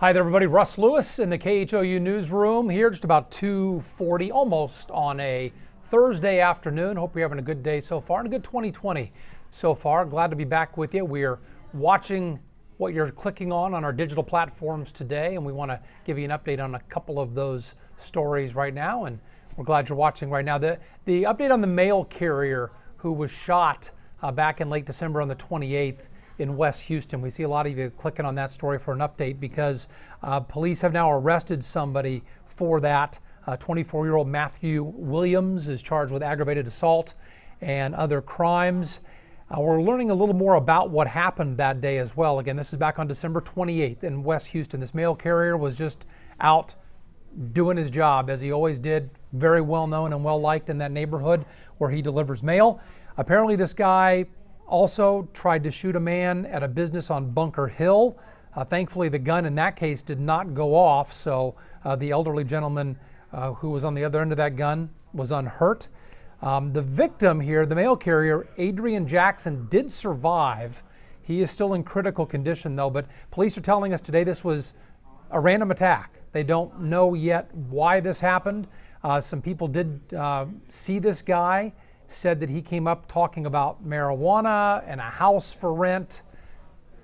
Hi there, everybody. Russ Lewis in the KHOU newsroom here, just about 2:40, almost on a Thursday afternoon. Hope you're having a good day so far and a good 2020 so far. Glad to be back with you. We're watching what you're clicking on our digital platforms today, and we want to give you an update on a couple of those stories right now, and we're glad you're watching right now. The update on the mail carrier who was shot back in late December on the 28th in West Houston. We see a lot of you clicking on that story for an update because police have now arrested somebody for that. 24-year-old Matthew Williams is charged with aggravated assault and other crimes. We're learning a little more about what happened that day as well. Again, this is back on December 28th in West Houston. This mail carrier was just out doing his job as he always did. Very well known and well liked in that neighborhood where he delivers mail. Apparently this guy also tried to shoot a man at a business on Bunker Hill. Thankfully, the gun in that case did not go off, so the elderly gentleman who was on the other end of that gun was unhurt. The victim here, the mail carrier, Adrian Jackson, did survive. He is still in critical condition, though, but police are telling us today this was a random attack. They don't know yet why this happened. Some people did see this guy, said that he came up talking about marijuana and a house for rent.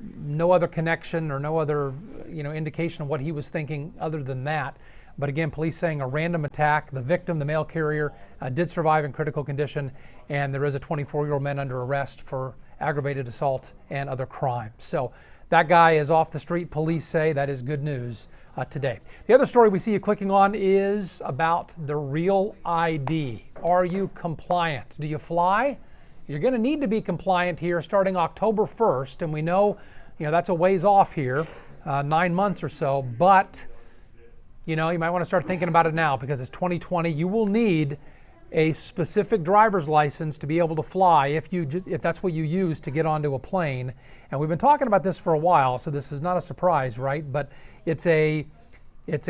No other connection or no other indication of what he was thinking other than that. But again, police saying a random attack. The victim, the mail carrier, did survive in critical condition, and there is a 24-year-old man under arrest for aggravated assault and other crimes. So that guy is off the street, police say. That is good news today. The other story we see you clicking on is about the Real ID. Are you compliant? Do you fly? You're going to need to be compliant here starting October 1st, and we know, that's a ways off here, 9 months or so, but you might want to start thinking about it now because it's 2020. You will need a specific driver's license to be able to fly if that's what you use to get onto a plane. And we've been talking about this for a while, so this is not a surprise, right? But it's a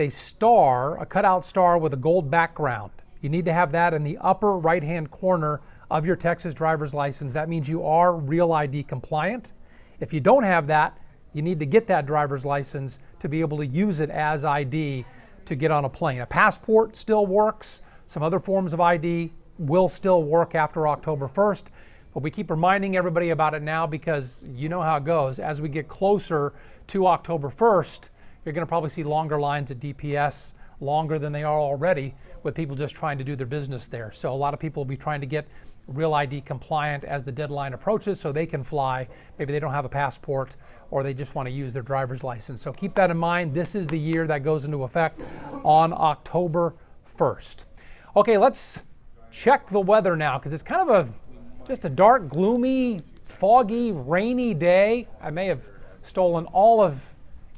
star, a cutout star with a gold background. You need to have that in the upper right-hand corner of your Texas driver's license. That means you are Real ID compliant. If you don't have that, you need to get that driver's license to be able to use it as ID to get on a plane. A passport still works. Some other forms of ID will still work after October 1st, but we keep reminding everybody about it now because you know how it goes. As we get closer to October 1st, you're going to probably see longer lines at DPS, longer than they are already, with people just trying to do their business there. So a lot of people will be trying to get Real ID compliant as the deadline approaches so they can fly. Maybe they don't have a passport or they just want to use their driver's license. So keep that in mind. This is the year that goes into effect on October 1st. Okay, let's check the weather now because it's kind of just a dark, gloomy, foggy, rainy day. I may have stolen all of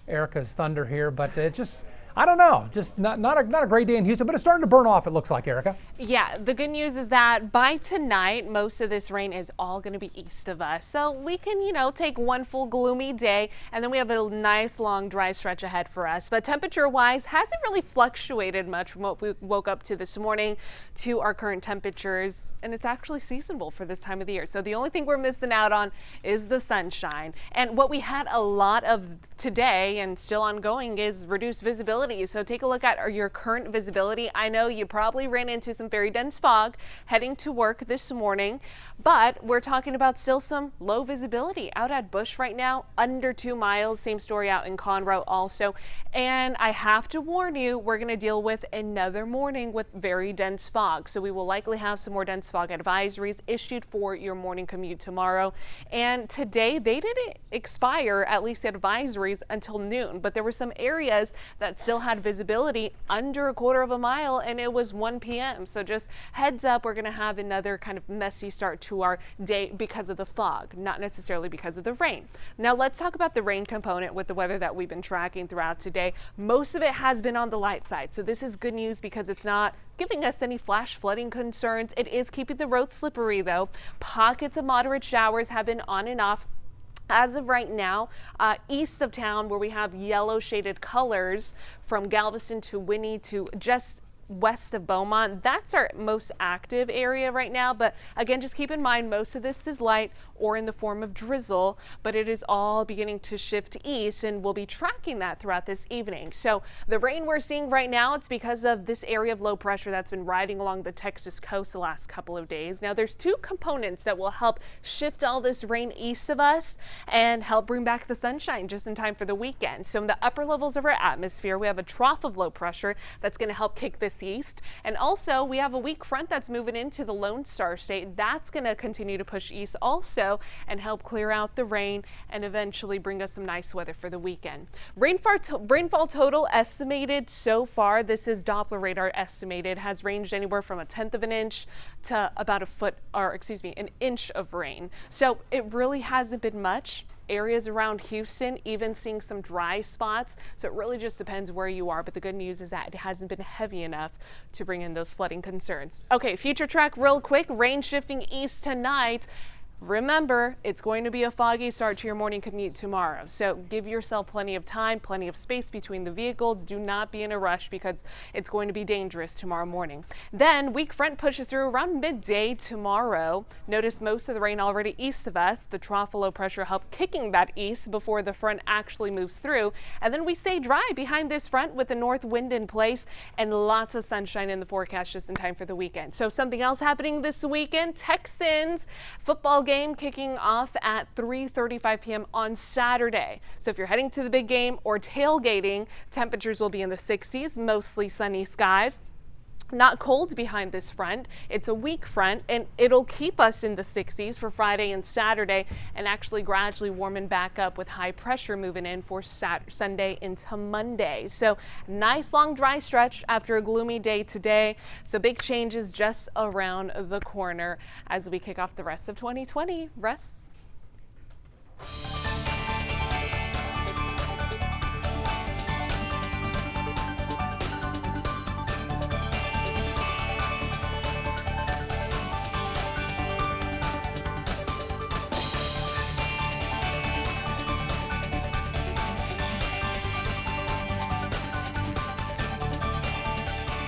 Erica's thunder here, but it just, I don't know, just not a great day in Houston, but it's starting to burn off, it looks like, Erica. Yeah, the good news is that by tonight, most of this rain is all going to be east of us. So we can, take one full gloomy day, and then we have a nice long dry stretch ahead for us. But temperature-wise, hasn't really fluctuated much from what we woke up to this morning to our current temperatures, and it's actually seasonable for this time of the year. So the only thing we're missing out on is the sunshine. And what we had a lot of today and still ongoing is reduced visibility. So take a look at your current visibility. I know you probably ran into some very dense fog heading to work this morning, but we're talking about still some low visibility out at Bush right now, under 2 miles. Same story out in Conroe also. And I have to warn you, we're going to deal with another morning with very dense fog. So we will likely have some more dense fog advisories issued for your morning commute tomorrow. And today they didn't expire, at least advisories, until noon, but there were some areas that still had visibility under 1/4 of a mile, and it was 1 p.m. So just heads up, we're going to have another kind of messy start to our day because of the fog, not necessarily because of the rain. Now let's talk about the rain component with the weather that we've been tracking throughout today. Most of it has been on the light side, so this is good news because it's not giving us any flash flooding concerns. It is keeping the road slippery though. Pockets of moderate showers have been on and off. As of right now, east of town where we have yellow shaded colors from Galveston to Winnie to just west of Beaumont. That's our most active area right now. But again, just keep in mind, most of this is light or in the form of drizzle, but it is all beginning to shift east, and we'll be tracking that throughout this evening. So the rain we're seeing right now, it's because of this area of low pressure that's been riding along the Texas coast the last couple of days. Now there's two components that will help shift all this rain east of us and help bring back the sunshine just in time for the weekend. So in the upper levels of our atmosphere, we have a trough of low pressure that's going to help kick this east. And also we have a weak front that's moving into the Lone Star State. That's going to continue to push east also and help clear out the rain and eventually bring us some nice weather for the weekend. Rainfall total estimated so far, this is Doppler radar estimated, has ranged anywhere from 1/10 of an inch to about an inch of rain. So it really hasn't been much. Areas around Houston even seeing some dry spots, so it really just depends where you are, but the good news is that it hasn't been heavy enough to bring in those flooding concerns. Okay, future track real quick. Rain shifting east tonight. Remember, it's going to be a foggy start to your morning commute tomorrow, so give yourself plenty of time, plenty of space between the vehicles. Do not be in a rush because it's going to be dangerous tomorrow morning. Then weak front pushes through around midday tomorrow. Notice most of the rain already east of us. The trough of low pressure helped kicking that east before the front actually moves through, and then we stay dry behind this front with the north wind in place and lots of sunshine in the forecast just in time for the weekend. So something else happening this weekend, Texans football game kicking off at 3:35 p.m. on Saturday. So if you're heading to the big game or tailgating, temperatures will be in the 60s, mostly sunny skies. Not cold behind this front. It's a weak front, and it'll keep us in the 60s for Friday and Saturday, and actually gradually warming back up with high pressure moving in for Sunday into Monday. So nice long dry stretch after a gloomy day today. So big changes just around the corner as we kick off the rest of 2020. Russ?